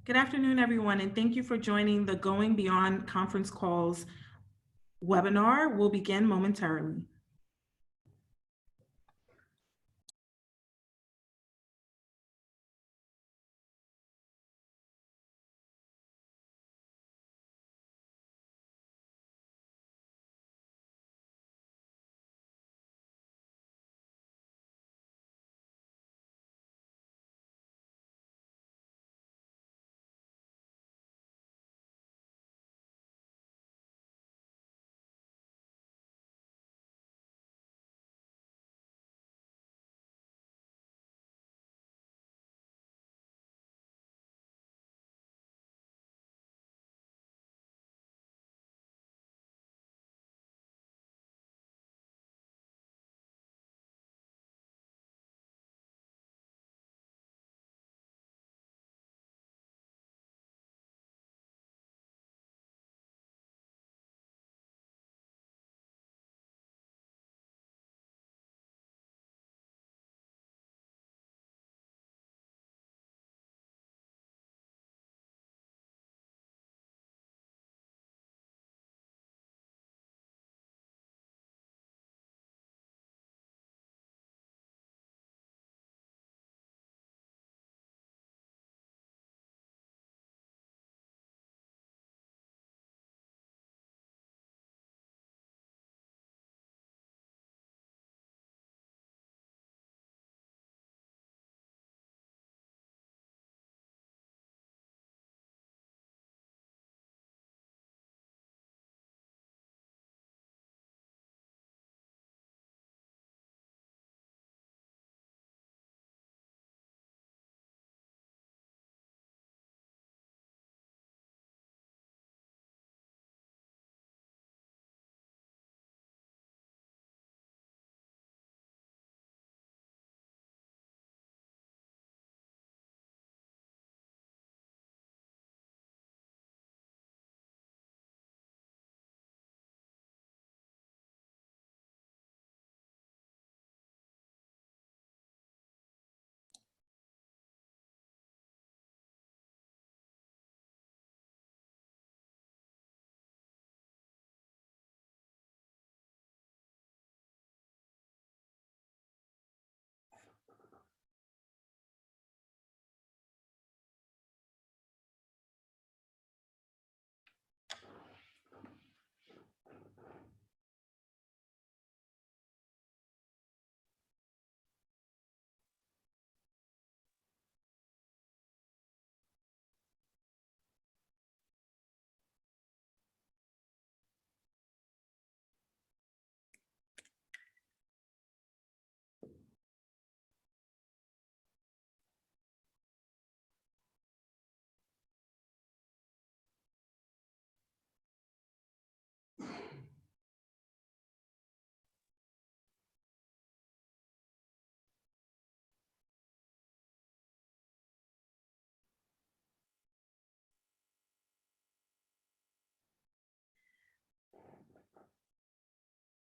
Good afternoon, everyone, and thank you for joining the Going Beyond Conference Calls webinar. We'll begin momentarily.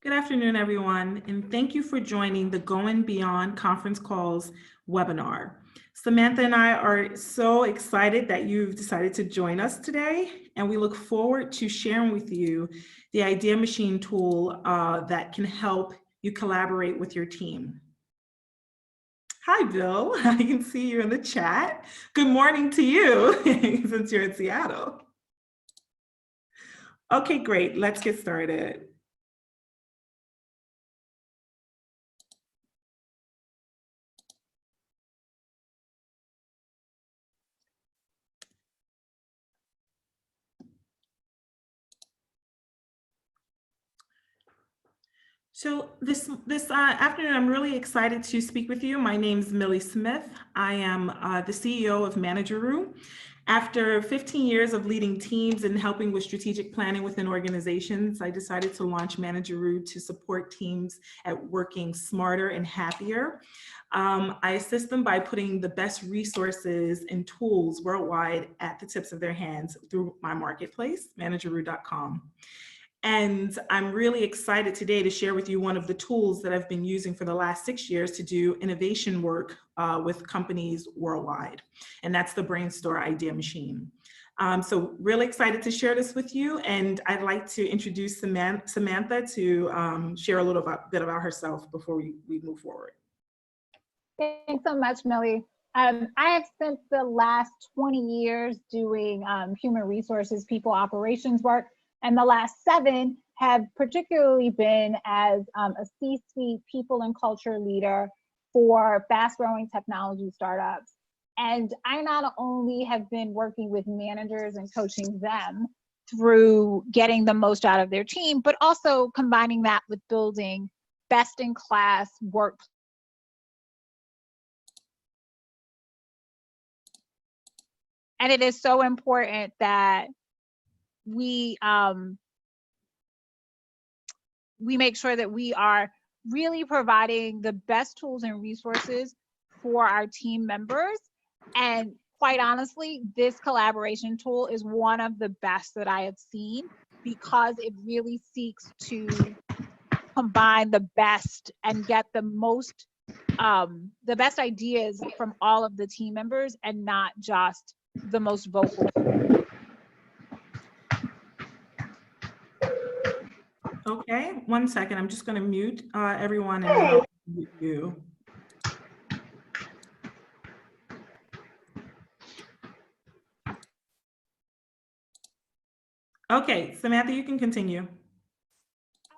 Good afternoon, everyone, and thank you for joining the Going Beyond Conference Calls webinar. Samantha and I are so excited that you've decided to join us today, and we look forward to sharing with you the Idea Machine tool that can help you collaborate with your team. Hi, Bill. I can see you in the chat. Good morning to you, since you're in Seattle. Okay, great. Let's get started. So this afternoon, I'm really excited to speak with you. My name is Millie Smith. I am the CEO of Manageroo. After 15 years of leading teams and helping with strategic planning within organizations, I decided to launch Manageroo to support teams at working smarter and happier. I assist them by putting the best resources and tools worldwide at the tips of their hands through my marketplace, Manageroo.com. And I'm really excited today to share with you one of the tools that I've been using for the last 6 years to do innovation work with companies worldwide. And that's the BrainStore Idea Machine. So really excited to share this with you. And I'd like to introduce Samantha to share a little bit about herself before we move forward. Thanks so much, Millie. I have spent the last 20 years doing human resources, people operations work, and the last 7 have particularly been as a C-suite people and culture leader for fast-growing technology startups. And I not only have been working with managers and coaching them through getting the most out of their team, but also combining that with building best-in-class work. And it is so important that we make sure that we are really providing the best tools and resources for our team members. And quite honestly, this collaboration tool is one of the best that I have seen, because it really seeks to combine the best and get the best ideas from all of the team members, and not just the most vocal. Okay, 1 second. I'm just going to mute everyone and then I'll mute you. Okay, Samantha, you can continue.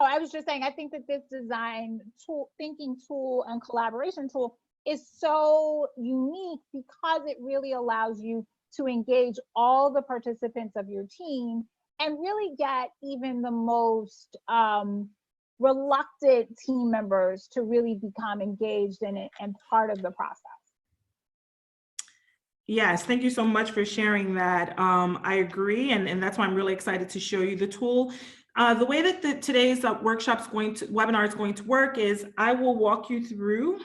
Oh, I was just saying, I think that this design tool, thinking tool and collaboration tool is so unique because it really allows you to engage all the participants of your team and really get even the most reluctant team members to really become engaged in it and part of the process. Yes, thank you so much for sharing that. I agree, and that's why I'm really excited to show you the tool. The way that today's webinar is going to work is I will walk you through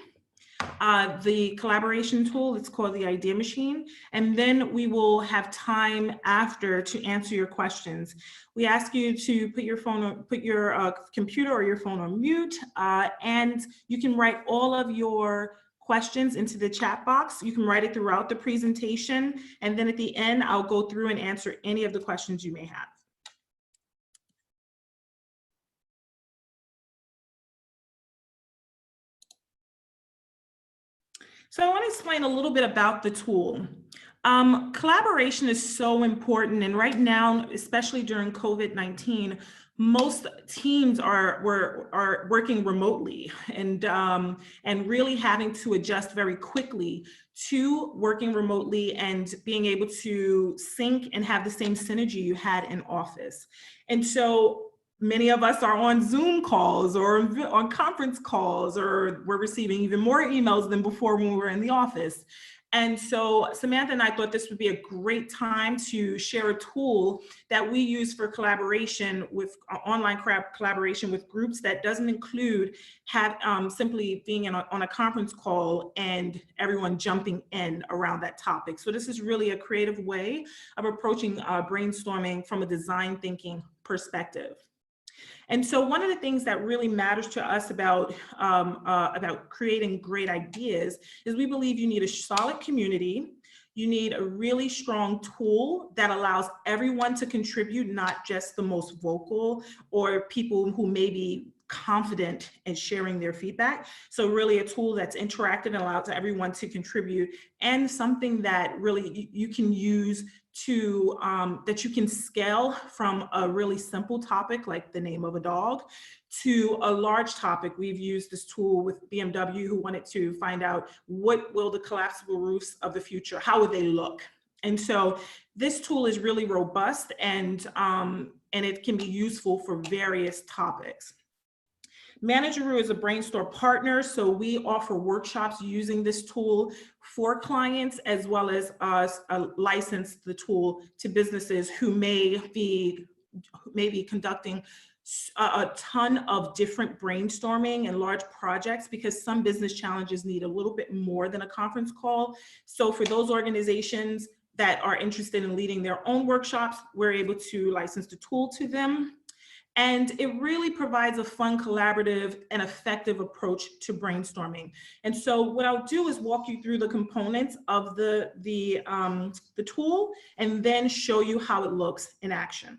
the collaboration tool. It's called the Idea Machine, and then we will have time after to answer your questions. We ask you to put your computer or your phone on mute, and you can write all of your questions into the chat box. You can write it throughout the presentation, and then at the end, I'll go through and answer any of the questions you may have. So I want to explain a little bit about the tool. Collaboration is so important, and right now, especially during COVID-19, most teams are working remotely and really having to adjust very quickly to working remotely and being able to sync and have the same synergy you had in office. And so many of us are on Zoom calls or on conference calls, or we're receiving even more emails than before when we were in the office. And so Samantha and I thought this would be a great time to share a tool that we use for collaboration with online collaboration with groups that doesn't include simply being on a conference call and everyone jumping in around that topic. So this is really a creative way of approaching brainstorming from a design thinking perspective. And so one of the things that really matters to us about creating great ideas is we believe you need a solid community. You need a really strong tool that allows everyone to contribute, not just the most vocal or people who may be confident in sharing their feedback. So really a tool that's interactive and allows everyone to contribute, and something that really you can use to that you can scale from a really simple topic like the name of a dog to a large topic. We've used this tool with BMW, who wanted to find out what will the collapsible roofs of the future, how would they look? And so this tool is really robust, and it can be useful for various topics. Manageroo is a BrainStore partner, so we offer workshops using this tool for clients, as well as license the tool to businesses who may be conducting a ton of different brainstorming and large projects, because some business challenges need a little bit more than a conference call. So for those organizations that are interested in leading their own workshops, we're able to license the tool to them. And it really provides a fun, collaborative, and effective approach to brainstorming. And so what I'll do is walk you through the components of the tool and then show you how it looks in action.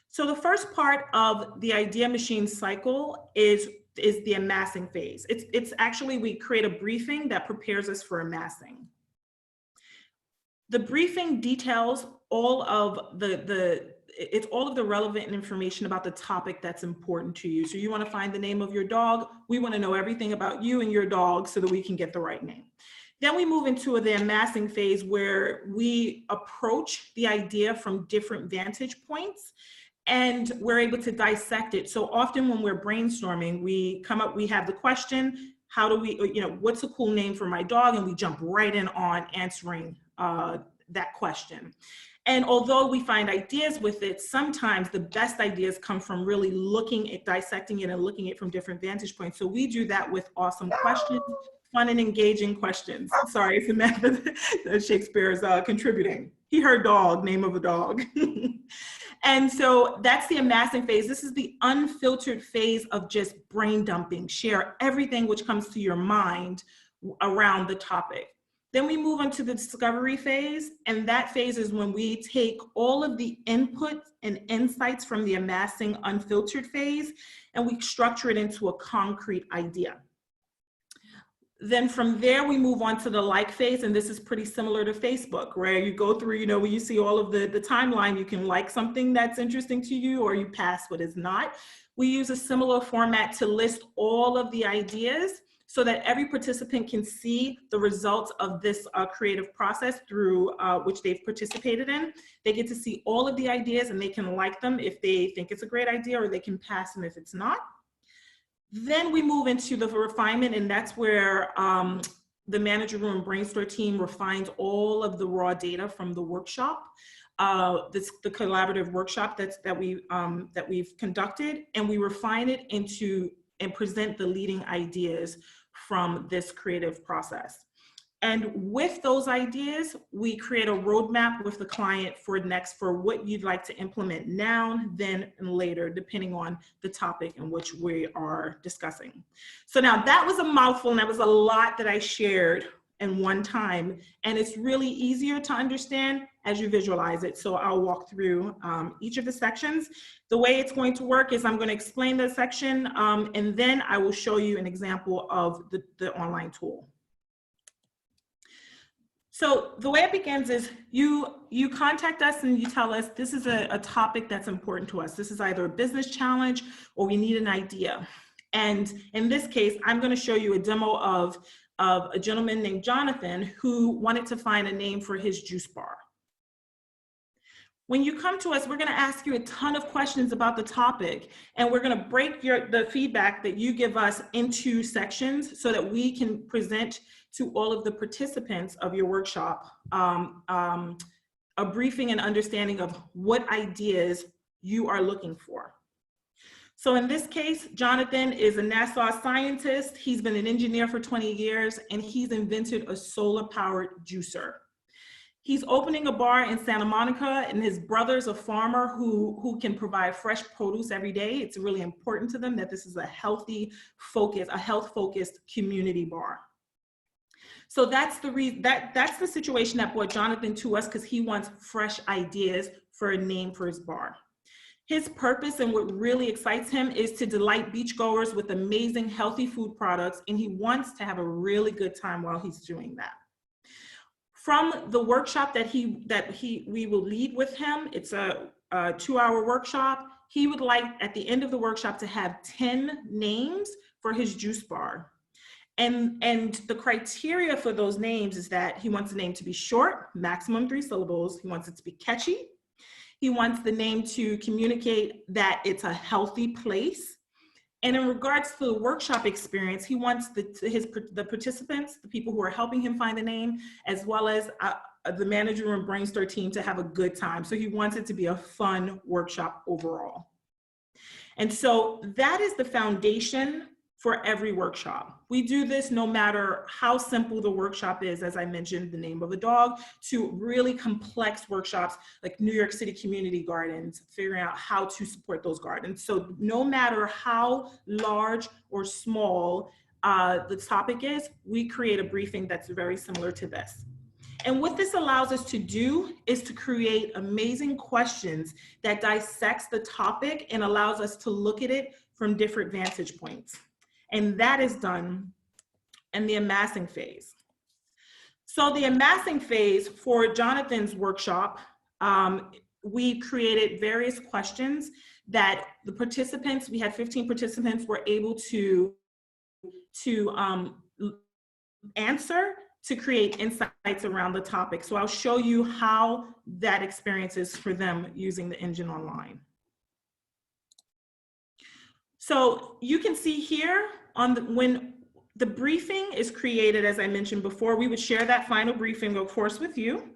So the first part of the idea machine cycle is the amassing phase. It's actually, we create a briefing that prepares us for amassing. The briefing details all of it's all of the relevant information about the topic that's important to you. So you want to find the name of your dog. We want to know everything about you and your dog so that we can get the right name. Then we move into the amassing phase where we approach the idea from different vantage points and we're able to dissect it. So often when we're brainstorming, we have the question, how do we, what's a cool name for my dog? And we jump right in on answering that question. And although we find ideas with it, sometimes the best ideas come from really looking at dissecting it and looking at it from different vantage points. So we do that with awesome questions, fun and engaging questions. Sorry, Samantha, Shakespeare is contributing. He heard dog, name of a dog. And so that's the amassing phase. This is the unfiltered phase of just brain dumping. Share everything which comes to your mind around the topic. Then we move on to the discovery phase, and that phase is when we take all of the input and insights from the amassing unfiltered phase, and we structure it into a concrete idea. Then from there, we move on to the like phase, and this is pretty similar to Facebook, where you go through, when you see all of the timeline, you can like something that's interesting to you, or you pass what is not. We use a similar format to list all of the ideas, so that every participant can see the results of this creative process through which they've participated in. They get to see all of the ideas and they can like them if they think it's a great idea, or they can pass them if it's not. Then we move into the refinement, and that's where the Manageroo and BrainStore team refines all of the raw data from the workshop. The collaborative workshop that we've conducted, and we refine it into and present the leading ideas from this creative process. And with those ideas, we create a roadmap with the client for what you'd like to implement now, then, and later, depending on the topic in which we are discussing. So now that was a mouthful, and that was a lot that I shared in one time, and it's really easier to understand as you visualize it. So I'll walk through each of the sections. The way it's going to work is I'm going to explain the section, and then I will show you an example of the online tool. So the way it begins is you contact us and you tell us this is a topic that's important to us. This is either a business challenge or we need an idea. And in this case, I'm going to show you a demo of a gentleman named Jonathan who wanted to find a name for his juice bar. When you come to us, we're going to ask you a ton of questions about the topic, and we're going to break the feedback that you give us into sections so that we can present to all of the participants of your workshop a briefing and understanding of what ideas you are looking for. So in this case, Jonathan is a NASA scientist. He's been an engineer for 20 years, and he's invented a solar-powered juicer. He's opening a bar in Santa Monica, and his brother's a farmer who can provide fresh produce every day. It's really important to them that this is a health-focused community bar. So that's the situation that brought Jonathan to us, because he wants fresh ideas for a name for his bar. His purpose and what really excites him is to delight beachgoers with amazing healthy food products, and he wants to have a really good time while he's doing that. From the workshop that we will lead with him, it's a 2-hour workshop. He would like at the end of the workshop to have 10 names for his juice bar. And the criteria for those names is that he wants the name to be short, maximum 3 syllables. He wants it to be catchy. He wants the name to communicate that it's a healthy place. And in regards to the workshop experience, he wants the participants, the people who are helping him find the name, as well as the Manageroo and BrainStore team to have a good time. So he wants it to be a fun workshop overall. And so that is the foundation for every workshop. We do this no matter how simple the workshop is, as I mentioned, the name of a dog, to really complex workshops like New York City Community Gardens, figuring out how to support those gardens. So no matter how large or small the topic is, we create a briefing that's very similar to this. And what this allows us to do is to create amazing questions that dissects the topic and allows us to look at it from different vantage points. And that is done in the amassing phase. So the amassing phase for Jonathan's workshop, we created various questions that the participants, we had 15 participants, were able to answer to create insights around the topic. So I'll show you how that experience is for them using the engine online. So you can see here on when the briefing is created, as I mentioned before, we would share that final briefing, of course, with you.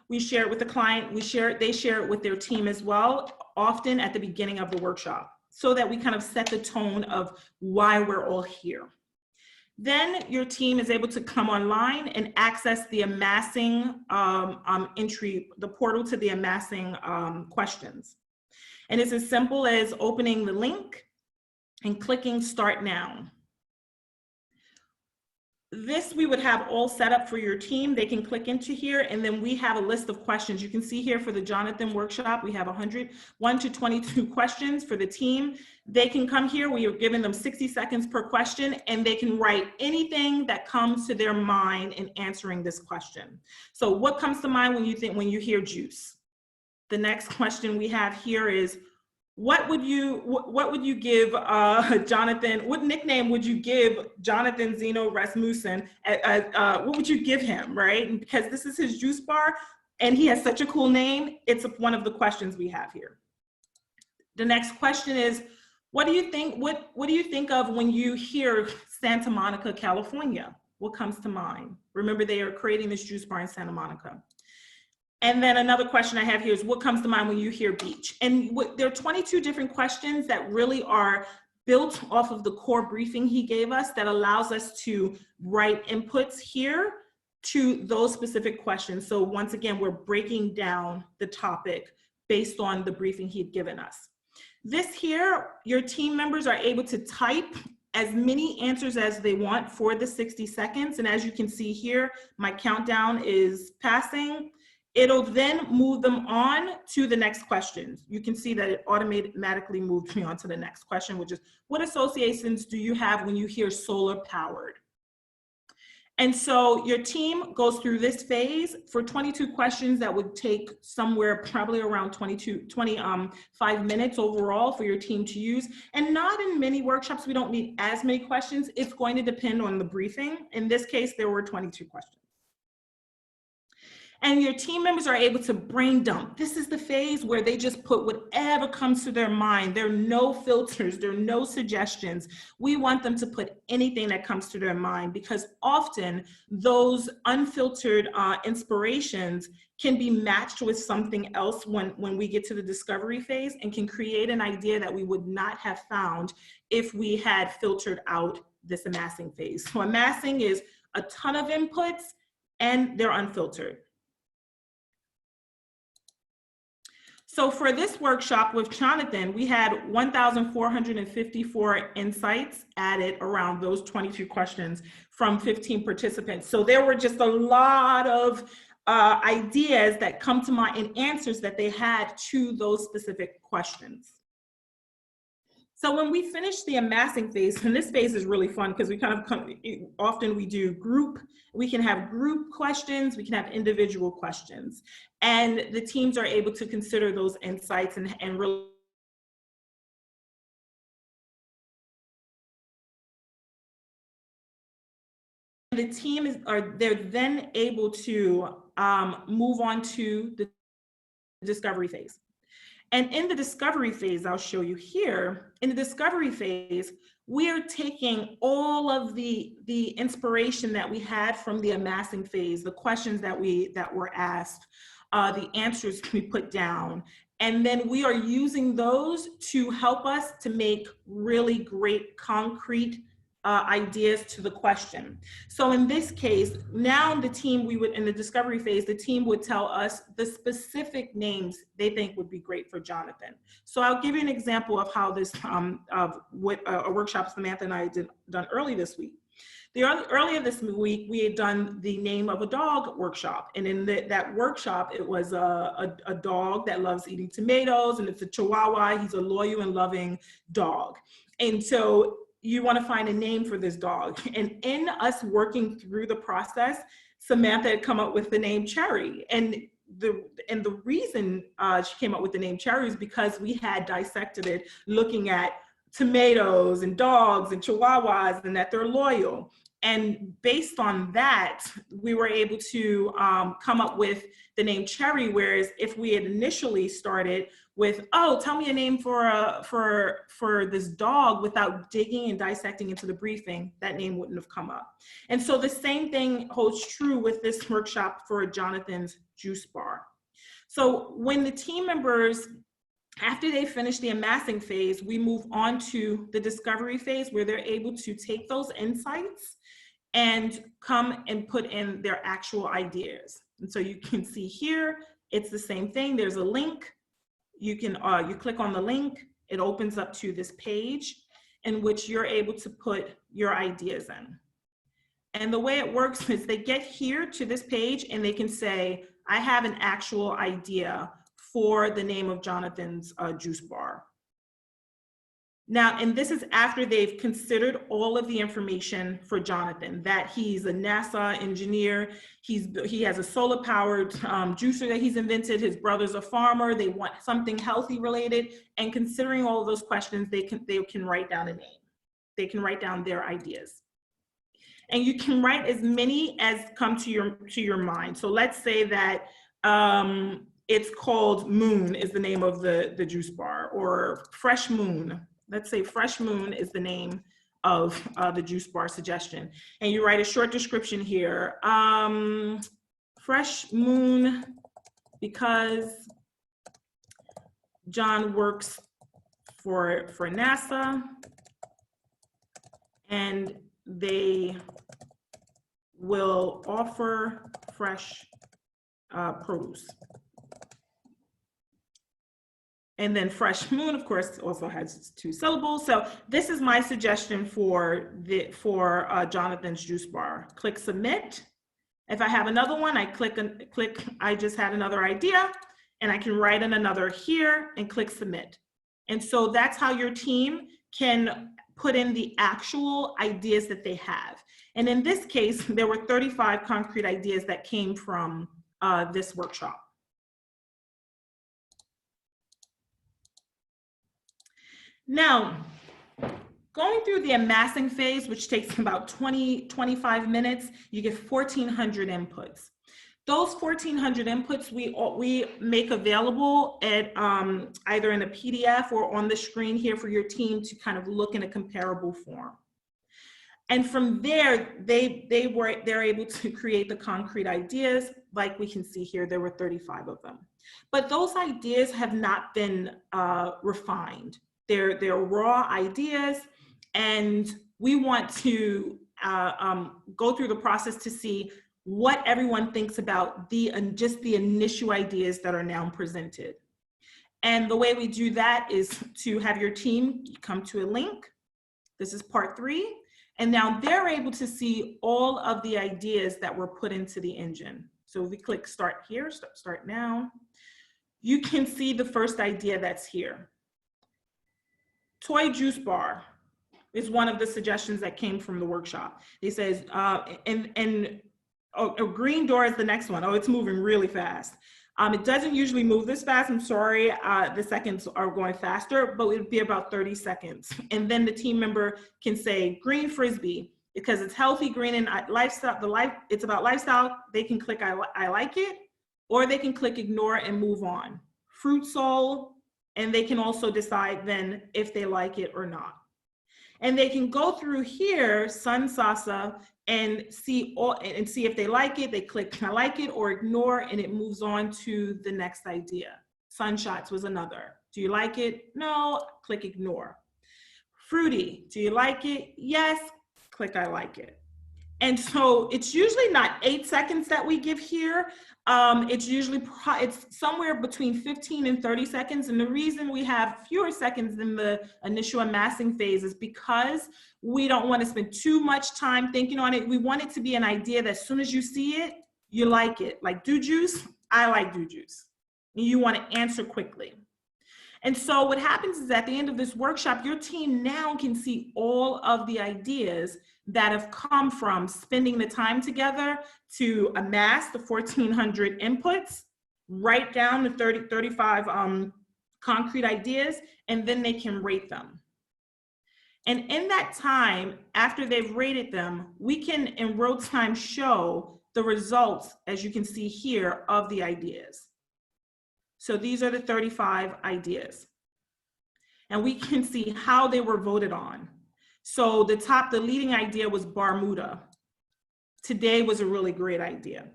We share it with the client, they share it with their team as well, often at the beginning of the workshop, so that we kind of set the tone of why we're all here. Then your team is able to come online and access the amassing entry, the portal to the amassing questions. And it's as simple as opening the link and clicking Start Now. This we would have all set up for your team. They can click into here, and then we have a list of questions. You can see here for the Jonathan workshop, we have 1 to 22 questions for the team. They can come here, we are giving them 60 seconds per question, and they can write anything that comes to their mind in answering this question. So what comes to mind when you hear juice? The next question we have here is, what would you give Jonathan, what nickname would you give Jonathan Zeno Rasmussen? What would you give him, right? And because this is his juice bar and he has such a cool name, it's one of the questions we have here. The next question is, what do you think of when you hear Santa Monica, California? What comes to mind? Remember, they are creating this juice bar in Santa Monica. And then another question I have here is, what comes to mind when you hear beach? And there are 22 different questions that really are built off of the core briefing he gave us that allows us to write inputs here to those specific questions. So once again, we're breaking down the topic based on the briefing he'd given us. This here, your team members are able to type as many answers as they want for the 60 seconds. And as you can see here, my countdown is passing. It'll then move them on to the next questions. You can see that it automatically moved me on to the next question, which is, what associations do you have when you hear solar powered? And so your team goes through this phase for 22 questions that would take somewhere probably around 25 minutes overall for your team to use. And not in many workshops, we don't need as many questions. It's going to depend on the briefing. In this case, there were 22 questions. And your team members are able to brain dump. This is the phase where they just put whatever comes to their mind. There are no filters, there are no suggestions. We want them to put anything that comes to their mind, because often those unfiltered inspirations can be matched with something else when we get to the discovery phase, and can create an idea that we would not have found if we had filtered out this amassing phase. So amassing is a ton of inputs and they're unfiltered. So for this workshop with Jonathan, we had 1,454 insights added around those 22 questions from 15 participants. So there were just a lot of ideas that come to mind and answers that they had to those specific questions. So when we finish the amassing phase, and this phase is really fun because we often we do group, we can have group questions, we can have individual questions. And the teams are able to consider those insights and really the team they're then able to move on to the discovery phase. And in the discovery phase, I'll show you here, in the discovery phase, we are taking all of the inspiration that we had from the amassing phase, the questions that were asked, the answers we put down, and then we are using those to help us to make really great concrete ideas to the question. So in this case, now the team, in the discovery phase, the team would tell us the specific names they think would be great for Jonathan. So I'll give you an example of how this, of what a workshop Samantha and I done early this week. Earlier this week, we had done the name of a dog workshop. And in that workshop, it was a dog that loves eating tomatoes, and it's a Chihuahua. He's a loyal and loving dog. And so you want to find a name for this dog. And in us working through the process, Samantha had come up with the name Cherry. And the reason she came up with the name Cherry is because we had dissected it, looking at tomatoes and dogs and Chihuahuas, and that they're loyal. And based on that, we were able to come up with the name Cherry. Whereas if we had initially started with, oh, tell me a name for this dog, without digging and dissecting into the briefing, that name wouldn't have come up. And so the same thing holds true with this workshop for Jonathan's juice bar. So when the team members, after they finish the amassing phase, we move on to the discovery phase, where they're able to take those insights and come and put in their actual ideas. And so you can see here, it's the same thing. There's a link. You can you click on the link, it opens up to this page in which you're able to put your ideas in. And the way it works is they get here to this page and they can say, I have an actual idea for the name of Jonathan's juice bar. Now, and this is after they've considered all of the information for Jonathan, that he's a NASA engineer, he has a solar powered juicer that he's invented, his brother's a farmer, they want something healthy related, and considering all of those questions, they can write down a name. They can write down their ideas. And you can write as many as come to your mind. So let's say that it's called Moon is the name of the juice bar, or Fresh Moon. Let's say Fresh Moon is the name of the juice bar suggestion. And you write a short description here. Fresh Moon, because John works for NASA, and they will offer fresh produce. And then Fresh Moon, of course, also has 2 syllables. So this is my suggestion for Jonathan's juice bar. Click submit. If I have another one, I click, I just had another idea, and I can write in another here and click submit. And so that's how your team can put in the actual ideas that they have. And in this case, there were 35 concrete ideas that came from this workshop. Now, going through the amassing phase, which takes about 25 minutes, you get 1,400 inputs. Those 1,400 inputs we make available at either in a PDF or on the screen here for your team to kind of look in a comparable form. And from there, they're able to create the concrete ideas. Like we can see here, there were 35 of them. But those ideas have not been refined. They're raw ideas, and we want to go through the process to see what everyone thinks about just the initial ideas that are now presented. And the way we do that is to have your team come to a link. This is part 3. And now they're able to see all of the ideas that were put into the engine. So if we click start here, start now, you can see the first idea that's here. Toy juice bar is one of the suggestions that came from the workshop. It says, a green door is the next one. Oh, it's moving really fast. It doesn't usually move this fast. I'm sorry, the seconds are going faster, but it would be about 30 seconds. And then the team member can say green frisbee, because it's healthy, green, and lifestyle. It's about lifestyle. They can click I like it, or they can click ignore and move on. Fruit soul, and they can also decide then if they like it or not. And they can go through here, sun sasa, and see if they like it. They click I like it or ignore, and it moves on to the next idea. Sunshots was another. Do you like it? No, click ignore. Fruity, do you like it? Yes, click I like it. And so it's usually not 8 seconds that we give here. It's usually, it's somewhere between 15 and 30 seconds. And the reason we have fewer seconds than the initial amassing phase is because we don't want to spend too much time thinking on it. We want it to be an idea that as soon as you see it, you like it. Like do juice, I like do juice. And you want to answer quickly. And so what happens is at the end of this workshop, your team now can see all of the ideas that have come from spending the time together to amass the 1,400 inputs, write down the 35 concrete ideas, and then they can rate them. And in that time, after they've rated them, we can in real time show the results, as you can see here, of the ideas. So these are the 35 ideas. And we can see how they were voted on. So the leading idea was Bermuda. Today was a really great idea.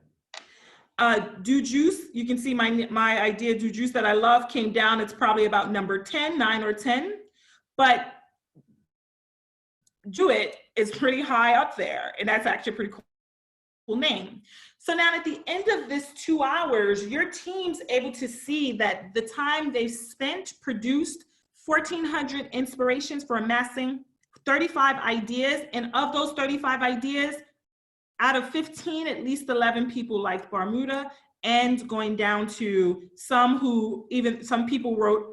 Do juice, you can see my idea, do juice, that I love, came down. It's probably about number 10, 9 or 10. But do it is pretty high up there. And that's actually a pretty cool name. So now at the end of this 2 hours, your team's able to see that the time they spent produced 1,400 inspirations for amassing 35 ideas. And of those 35 ideas, out of 15, at least 11 people liked Bermuda, and going down to some people wrote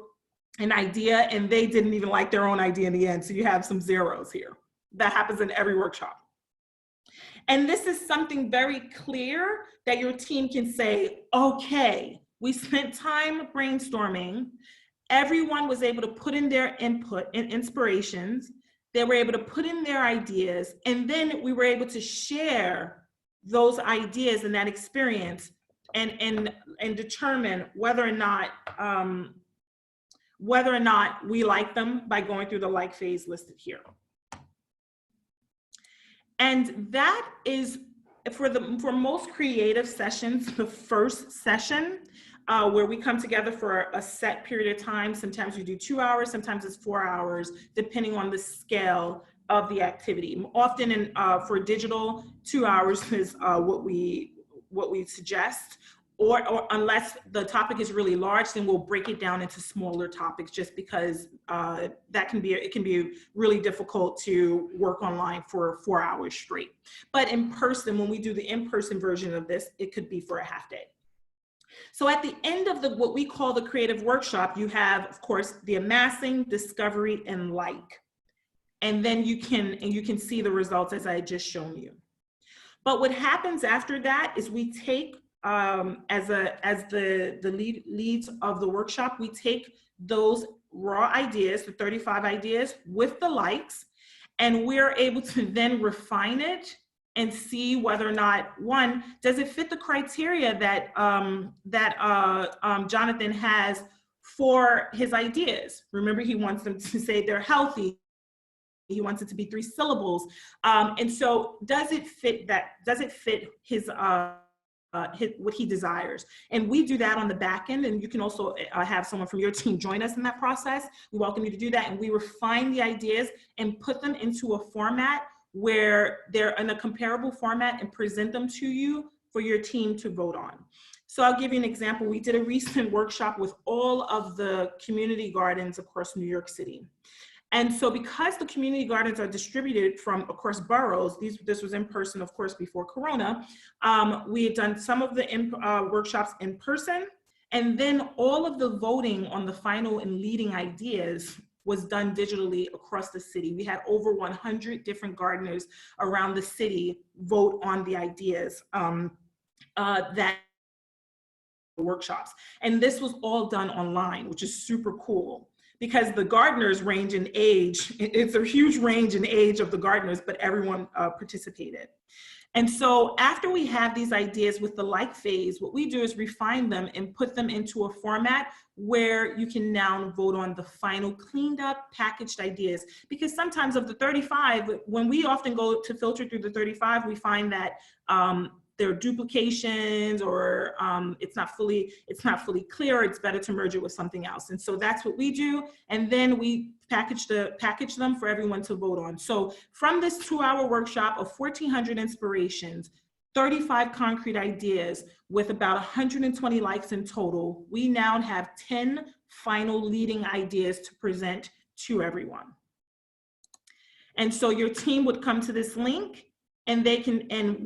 an idea and they didn't even like their own idea in the end. So you have some zeros here. That happens in every workshop. And this is something very clear that your team can say, okay, we spent time brainstorming. Everyone was able to put in their input and inspirations. They were able to put in their ideas, and then we were able to share those ideas and that experience and determine whether or not we like them by going through the like phase listed here. And that is, for most creative sessions, the first session where we come together for a set period of time. Sometimes we do 2 hours, sometimes it's 4 hours, depending on the scale of the activity. Often for digital, 2 hours is what we suggest. Or unless the topic is really large, then we'll break it down into smaller topics, just because it can be really difficult to work online for 4 hours straight. But in person, when we do the in-person version of this, it could be for a half day. So at the end of what we call the creative workshop, you have, of course, the amassing, discovery, and like. And then you can see the results as I had just shown you. But what happens after that is we take as the leads of the workshop, we take those raw ideas, the 35 ideas with the likes, and we're able to then refine it and see whether or not, one, does it fit the criteria that Jonathan has for his ideas? Remember, he wants them to say they're healthy. He wants it to be 3 syllables. And so does it fit his what he desires? And we do that on the back end, and you can also have someone from your team join us in that process. We welcome you to do that, and we refine the ideas and put them into a format where they're in a comparable format and present them to you for your team to vote on. So I'll give you an example. We did a recent workshop with all of the community gardens across New York City. And so because the community gardens are distributed from across boroughs, this was in person, of course, before Corona, we had done some of the workshops in person, and then all of the voting on the final and leading ideas was done digitally across the city. We had over 100 different gardeners around the city vote on the ideas that workshops. And this was all done online, which is super cool, because the gardeners range in age. It's a huge range in age of the gardeners, but everyone participated. And so after we have these ideas with the like phase, what we do is refine them and put them into a format where you can now vote on the final cleaned up, packaged ideas. Because sometimes of the 35, when we often go to filter through the 35, we find that there are duplications or it's not fully clear, it's better to merge it with something else. And so that's what we do. And then we package them for everyone to vote on. So from this 2-hour workshop of 1,400 inspirations, 35 concrete ideas with about 120 likes in total, we now have 10 final leading ideas to present to everyone. And so your team would come to this link and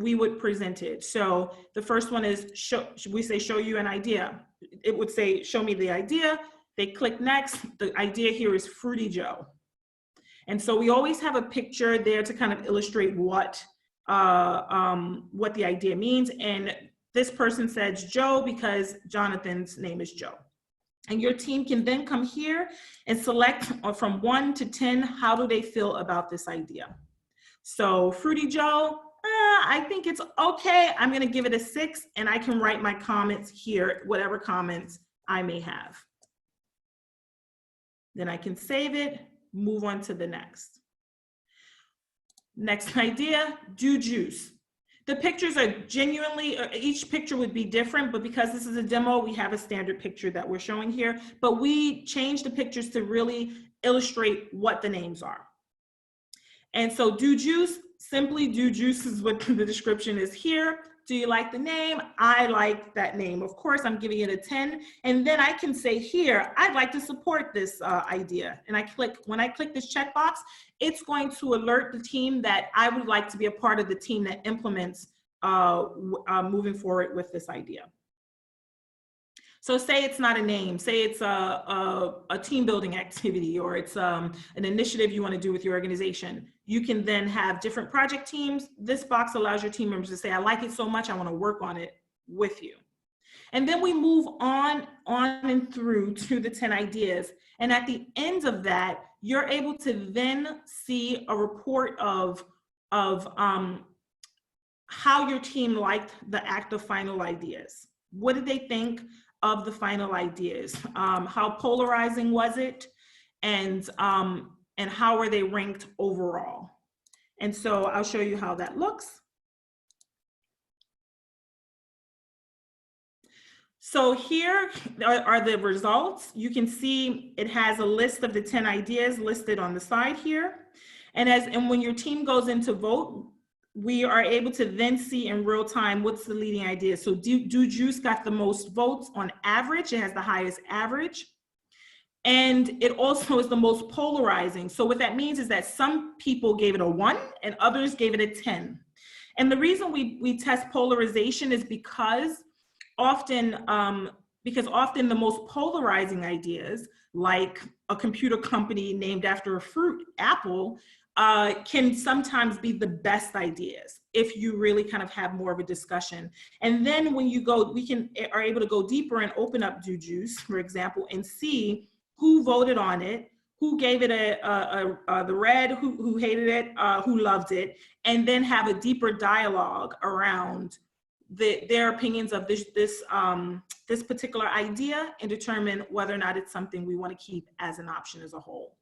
we would present it. So the first one is show you an idea. It would say, show me the idea. They click next. The idea here is Fruity Joe. And so we always have a picture there to kind of illustrate what the idea means. And this person says Joe because Jonathan's name is Joe. And your team can then come here and select from 1 to 10, how do they feel about this idea? So Fruity Joe, I think it's okay. I'm gonna give it a 6 and I can write my comments here, whatever comments I may have. Then I can save it, move on to the next. Next idea, do juice. The pictures are genuinely, each picture would be different, but because this is a demo, we have a standard picture that we're showing here, but we changed the pictures to really illustrate what the names are. And so do juice, simply do juice is what the description is here. Do you like the name? I like that name. Of course, I'm giving it a 10. And then I can say here, I'd like to support this idea. And when I click this checkbox, it's going to alert the team that I would like to be a part of the team that implements moving forward with this idea. So say it's not a name, say it's a team building activity, or it's an initiative you want to do with your organization. You can then have different project teams. This box allows your team members to say, I like it so much, I want to work on it with you. And then we move on and through to the 10 ideas. And at the end of that, you're able to then see a report of how your team liked the act of final ideas. What did they think of the final ideas? How polarizing was it? And how were they ranked overall? And so I'll show you how that looks. So here are the results. You can see it has a list of the 10 ideas listed on the side here. And when your team goes in to vote, we are able to then see in real time what's the leading idea. So Do Juice got the most votes on average. It has the highest average. And it also is the most polarizing. So what that means is that some people gave it a 1 and others gave it a 10. And the reason we test polarization is because often the most polarizing ideas, like a computer company named after a fruit, Apple, can sometimes be the best ideas if you really kind of have more of a discussion. And then when you go, are able to go deeper and open up Do Juice, for example, and see who voted on it, who gave it the red, who hated it, who loved it, and then have a deeper dialogue around their opinions of this particular idea and determine whether or not it's something we want to keep as an option as a whole.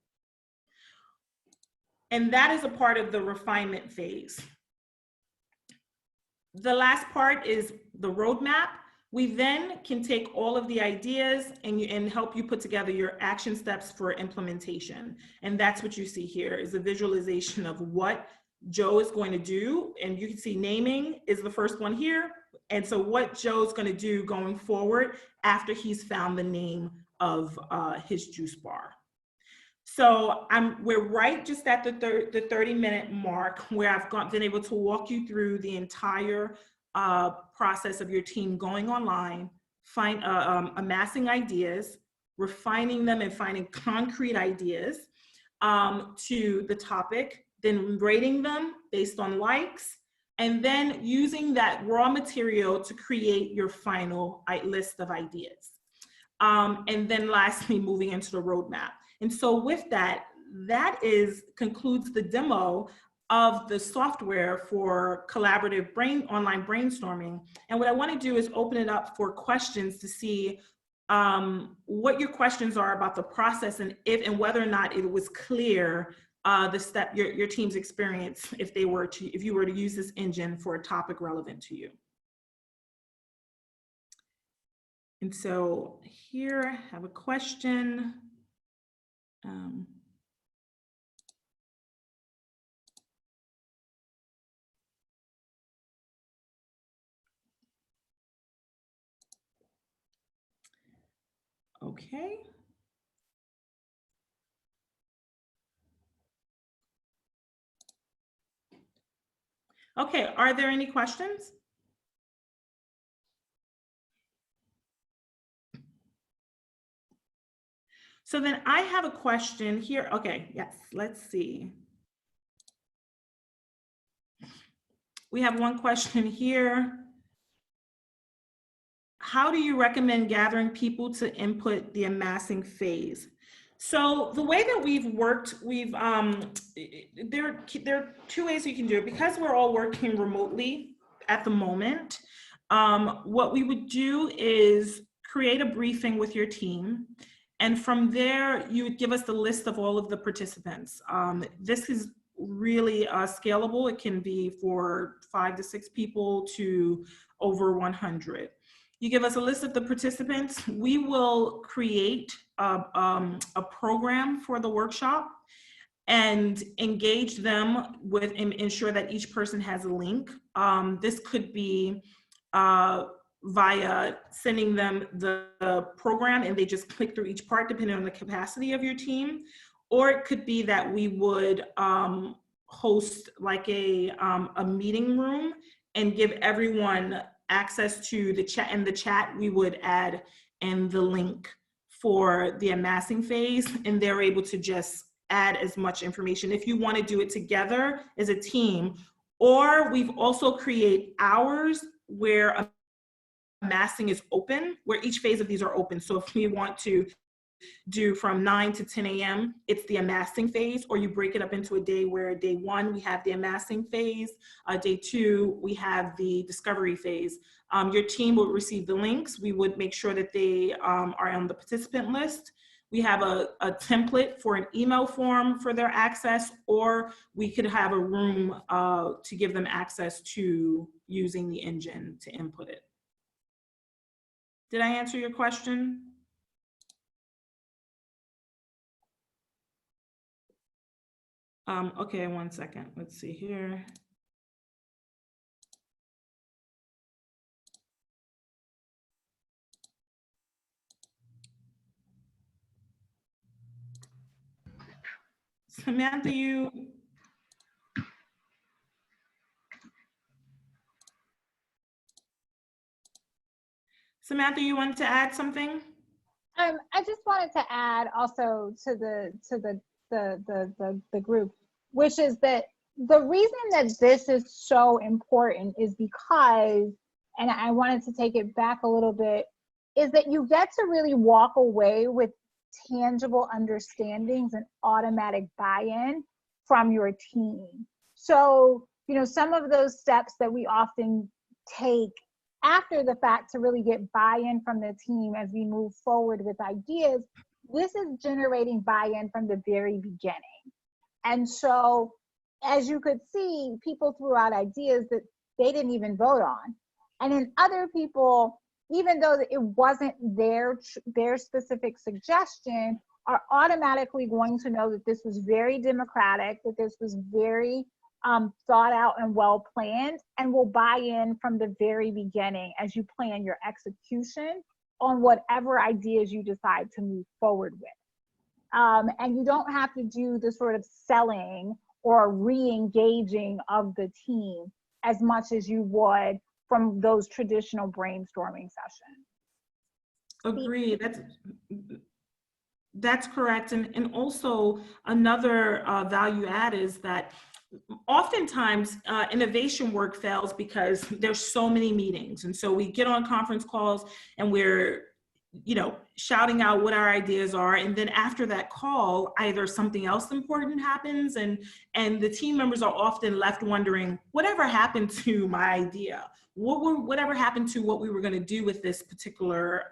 And that is a part of the refinement phase. The last part is the roadmap. We then can take all of the ideas and help you put together your action steps for implementation. And that's what you see here is a visualization of what Joe is going to do. And you can see naming is the first one here. And so what Joe's going to do going forward after he's found the name of his juice bar. So we're right just at the 30-minute mark where I've been able to walk you through the entire process of your team going online, amassing ideas, refining them and finding concrete ideas to the topic, then rating them based on likes, and then using that raw material to create your final list of ideas. And then lastly, moving into the roadmap. And so with that, concludes the demo of the software for collaborative online brainstorming. And what I want to do is open it up for questions to see what your questions are about the process and whether or not it was clear your team's experience if you were to use this engine for a topic relevant to you. And so here I have a question. Okay. Okay, are there any questions? So then I have a question here. Okay, yes, let's see. We have one question here. How do you recommend gathering people to input the amassing phase? So the way that we've worked, there are two ways you can do it. Because we're all working remotely at the moment, what we would do is create a briefing with your team. And from there, you would give us the list of all of the participants. This is really scalable. It can be for 5 to 6 people to over 100. You give us a list of the participants. We will create a program for the workshop and engage them with and ensure that each person has a link. This could be via sending them the program and they just click through each part depending on the capacity of your team. Or it could be that we would host like a meeting room and give everyone access to the chat. In the chat, we would add in the link for the amassing phase, and they're able to just add as much information if you want to do it together as a team. Or we've also created hours where amassing is open, where each phase of these are open. So if we want to do from 9 to 10 a.m., it's the amassing phase, or you break it up into a day where day 1, we have the amassing phase, day 2, we have the discovery phase. Your team will receive the links. We would make sure that they are on the participant list. We have a template for an email form for their access, or we could have a room to give them access to using the engine to input it. Did I answer your question? Okay, one second. Let's see here. Samantha, you wanted to add something? I just wanted to add also to the group, which is that the reason that this is so important is because, and I wanted to take it back a little bit, is that you get to really walk away with tangible understandings and automatic buy-in from your team. So, you know, some of those steps that we often take after the fact to really get buy-in from the team as we move forward with ideas, this is generating buy-in from the very beginning. And so, as you could see, people threw out ideas that they didn't even vote on. And then other people, even though it wasn't their specific suggestion, are automatically going to know that this was very democratic, that this was very thought out and well planned, and will buy in from the very beginning as you plan your execution on whatever ideas you decide to move forward with. And you don't have to do the sort of selling or re-engaging of the team as much as you would from those traditional brainstorming sessions. Agreed. That's correct. And also another value add is that oftentimes innovation work fails because there's so many meetings. And so we get on conference calls and we're, you know, shouting out what our ideas are. And then after that call, either something else important happens and the team members are often left wondering, whatever happened to my idea? Whatever happened to what we were going to do with this particular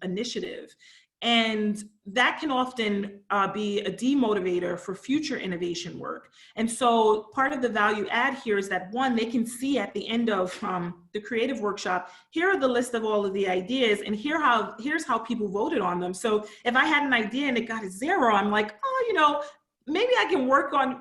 initiative? And that can often be a demotivator for future innovation work. And so part of the value add here is that, one, they can see at the end of the creative workshop, here are the list of all of the ideas, and here's how people voted on them. So if I had an idea and it got a 0, I'm like, oh, maybe I can work on,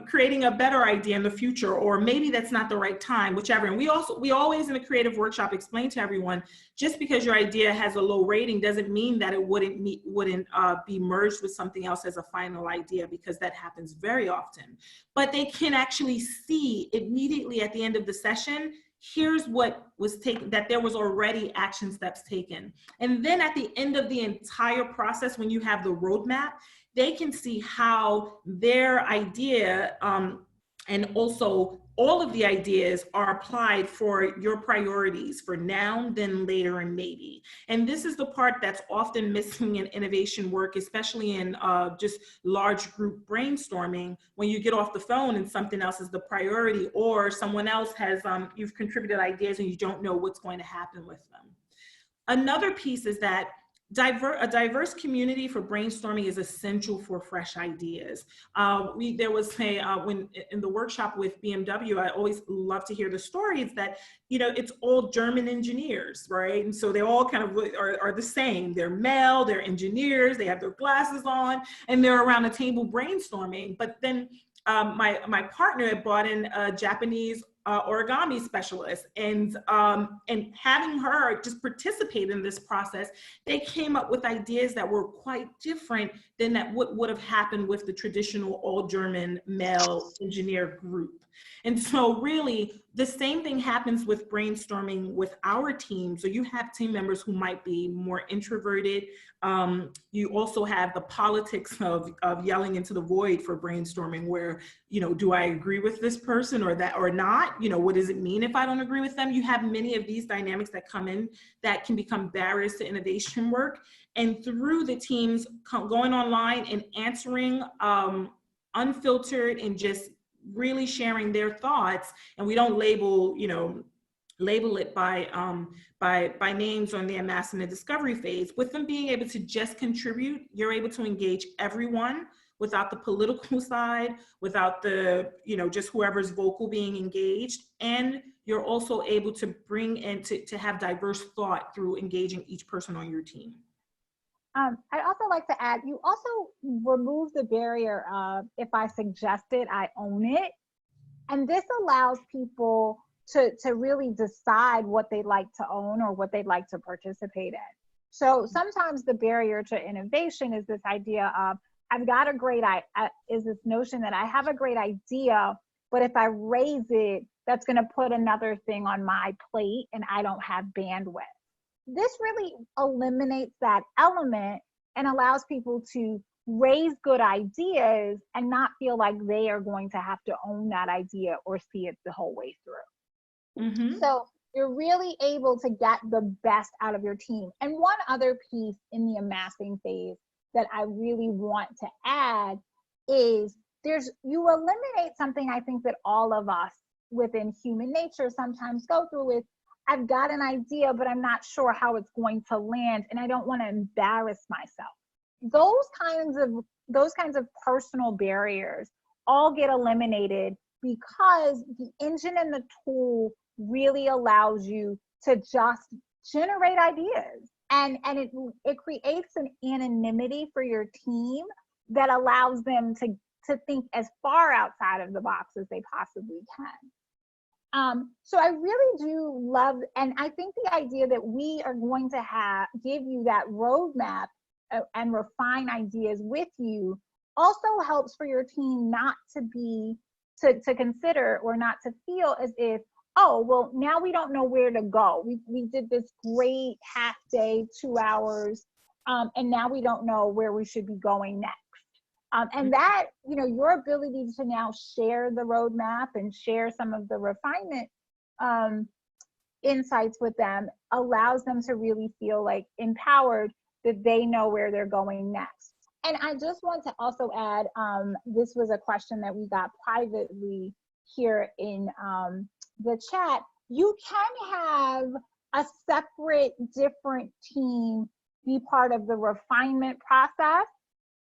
creating a better idea in the future, or maybe that's not the right time, whichever. And we always in a creative workshop explain to everyone, just because your idea has a low rating doesn't mean that it wouldn't be merged with something else as a final idea, because that happens very often. But they can actually see immediately at the end of the session, here's what was taken, that there was already action steps taken. And then at the end of the entire process, when you have the roadmap, they can see how their idea and also all of the ideas are applied for your priorities for now, then later, and maybe. And this is the part that's often missing in innovation work, especially in just large group brainstorming, when you get off the phone and something else is the priority, or someone else has, you've contributed ideas and you don't know what's going to happen with them. Another piece is that a diverse community for brainstorming is essential for fresh ideas. There was when in the workshop with BMW, I always love to hear the stories that, it's all German engineers, right? And so they all kind of are the same. They're male, they're engineers, they have their glasses on, and they're around a table brainstorming. But then my partner had brought in a Japanese origami specialist, and having her just participate in this process, they came up with ideas that were quite different than that what would have happened with the traditional all German male engineer group. And so really the same thing happens with brainstorming with our team. So you have team members who might be more introverted. You also have the politics of yelling into the void for brainstorming, where, do I agree with this person or that or not? What does it mean if I don't agree with them? You have many of these dynamics that come in that can become barriers to innovation work. And through the teams going online and answering unfiltered and just really sharing their thoughts, and we don't label it by names on the amass and the discovery phase. With them being able to just contribute, you're able to engage everyone without the political side, without the, just whoever's vocal being engaged. And you're also able to bring in to have diverse thought through engaging each person on your team. I'd also like to add, you also remove the barrier of, if I suggest it, I own it. And this allows people to really decide what they'd like to own or what they'd like to participate in. So sometimes the barrier to innovation is this idea of, I've got a great is this notion that I have a great idea, but if I raise it, that's going to put another thing on my plate and I don't have bandwidth. This really eliminates that element and allows people to raise good ideas and not feel like they are going to have to own that idea or see it the whole way through. Mm-hmm. So you're really able to get the best out of your team. And one other piece in the amassing phase that I really want to add is you eliminate something I think that all of us within human nature sometimes go through with, I've got an idea, but I'm not sure how it's going to land, and I don't want to embarrass myself. Those kinds of personal barriers all get eliminated because the engine and the tool really allows you to just generate ideas. And it creates an anonymity for your team that allows them to think as far outside of the box as they possibly can. So I really do love, and I think the idea that we are going to give you that roadmap and refine ideas with you also helps for your team not to consider or not to feel as if, oh, well, now we don't know where to go. We did this great half day, 2 hours, and now we don't know where we should be going next. And that, your ability to now share the roadmap and share some of the refinement insights with them allows them to really feel like empowered that they know where they're going next. And I just want to also add, this was a question that we got privately here in the chat. You can have a separate, different team be part of the refinement process,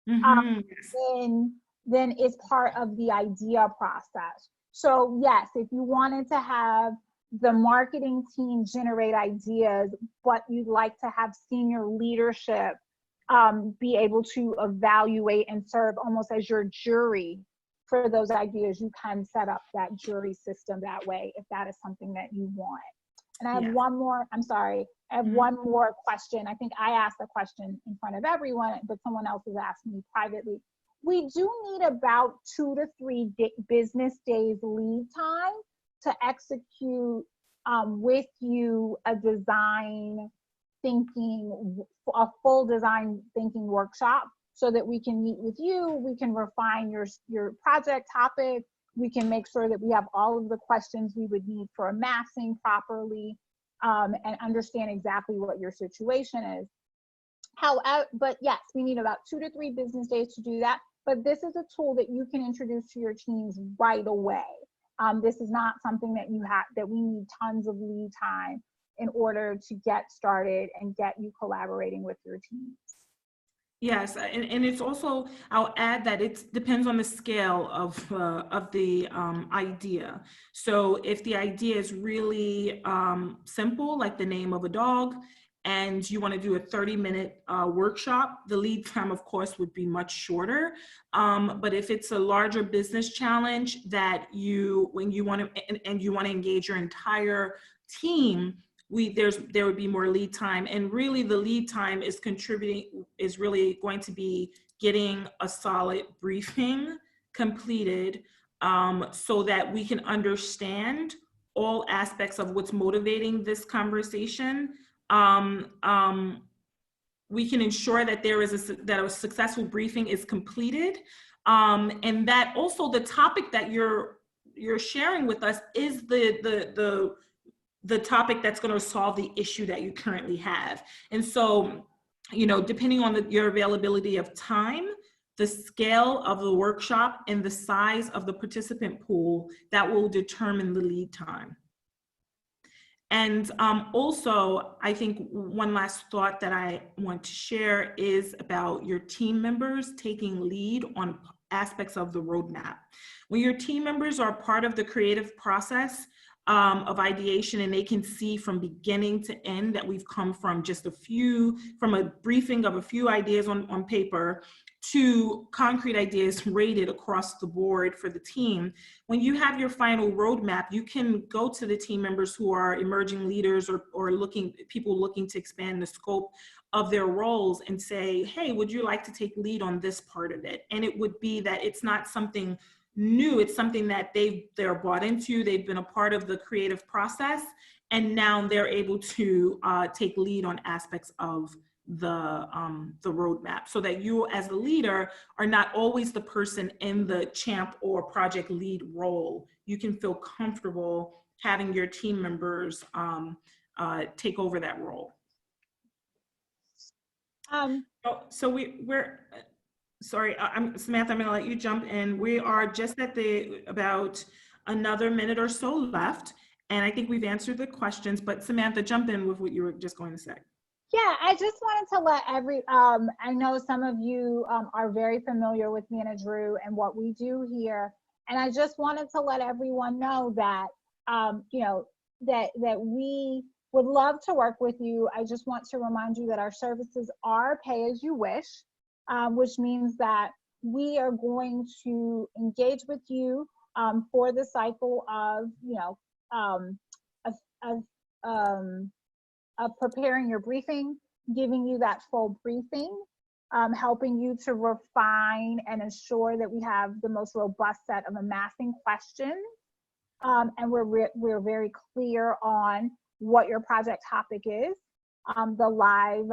Mm-hmm. then it's part of the idea process. So yes, if you wanted to have the marketing team generate ideas, but you'd like to have senior leadership be able to evaluate and serve almost as your jury for those ideas, you can set up that jury system that way if that is something that you want. And I have Yeah. one more, I'm sorry, I have one more question. I think I asked the question in front of everyone, but someone else has asked me privately. We do need about 2 to 3 business days lead time to execute with you a design thinking, a full design thinking workshop, so that we can meet with you, we can refine your project topic, we can make sure that we have all of the questions we would need for amassing properly, and understand exactly what your situation is. However, but yes, we need about 2 to 3 business days to do that. But this is a tool that you can introduce to your teams right away. This is not something that that we need tons of lead time in order to get started and get you collaborating with your teams. Yes, and it's also, I'll add that it depends on the scale of the idea. So if the idea is really simple, like the name of a dog, and you want to do a 30-minute workshop, the lead time, of course, would be much shorter. But if it's a larger business challenge that when you want to, and you want to engage your entire team, there would be more lead time. And really the lead time is really going to be getting a solid briefing completed, so that we can understand all aspects of what's motivating this conversation. We can ensure that that a successful briefing is completed, and that also the topic that you're sharing with us is the topic that's going to solve the issue that you currently have. And so, depending on your availability of time, the scale of the workshop, and the size of the participant pool, that will determine the lead time. And also, I think one last thought that I want to share is about your team members taking lead on aspects of the roadmap. When your team members are part of the creative process of ideation, and they can see from beginning to end that we've come from from a briefing of a few ideas on paper to concrete ideas rated across the board for the team. When you have your final roadmap, you can go to the team members who are emerging leaders or people looking to expand the scope of their roles and say, hey, would you like to take lead on this part of it? And it would be that it's not something new, it's something that they're bought into, they've been a part of the creative process, and now they're able to take lead on aspects of the roadmap, so that you as a leader are not always the person in the champ or project lead role. You can feel comfortable having your team members take over that role. So we're sorry, Samantha, I'm going to let you jump in. We are just at about another minute or so left, and I think we've answered the questions, but Samantha, jump in with what you were just going to say. Yeah, I just wanted to let I know some of you are very familiar with Manageroo and what we do here. And I just wanted to let everyone know that, that we would love to work with you. I just want to remind you that our services are pay as you wish, which means that we are going to engage with you for the cycle of, of preparing your briefing, giving you that full briefing, helping you to refine and ensure that we have the most robust set of amassing questions. And we're very clear on what your project topic is, the live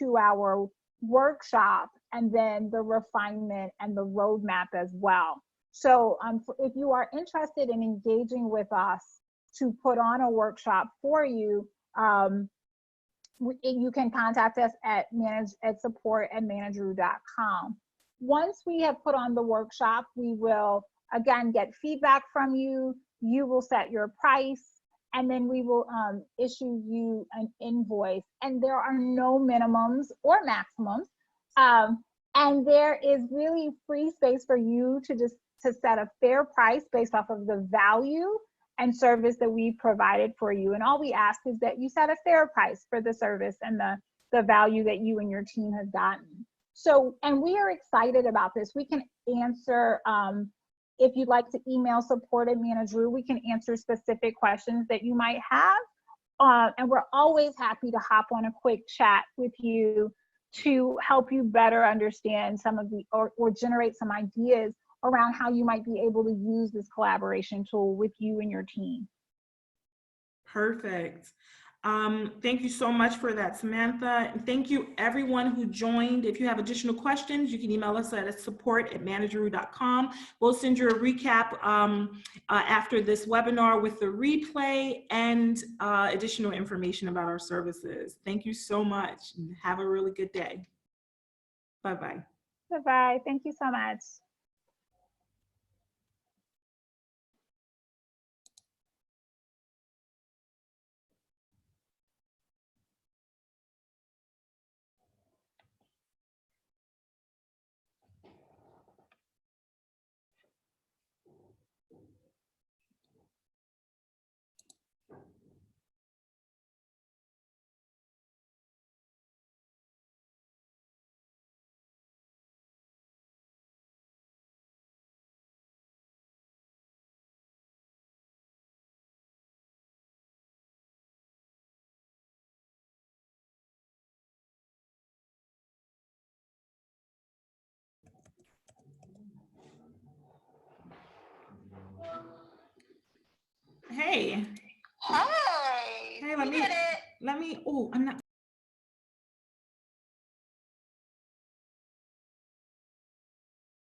2-hour workshop, and then the refinement and the roadmap as well. So if you are interested in engaging with us to put on a workshop for you, you can contact us at support@manageroo.com. Once we have put on the workshop, we will again get feedback from you. You will set your price, and then we will issue you an invoice. And there are no minimums or maximums. And there is really free space for you to set a fair price based off of the value and service that we provided for you. And all we ask is that you set a fair price for the service and the value that you and your team have gotten. So, and we are excited about this. We can answer, if you'd like to email support at Manageroo, we can answer specific questions that you might have. And we're always happy to hop on a quick chat with you to help you better understand some of the, or generate some ideas around how you might be able to use this collaboration tool with you and your team. Perfect. Thank you so much for that, Samantha. And thank you everyone who joined. If you have additional questions, you can email us at support@manageroo.com. We'll send you a recap after this webinar with the replay and additional information about our services. Thank you so much and have a really good day. Bye-bye. Bye-bye. Thank you so much. Hey. Hey, Hey, let me, oh, I'm not.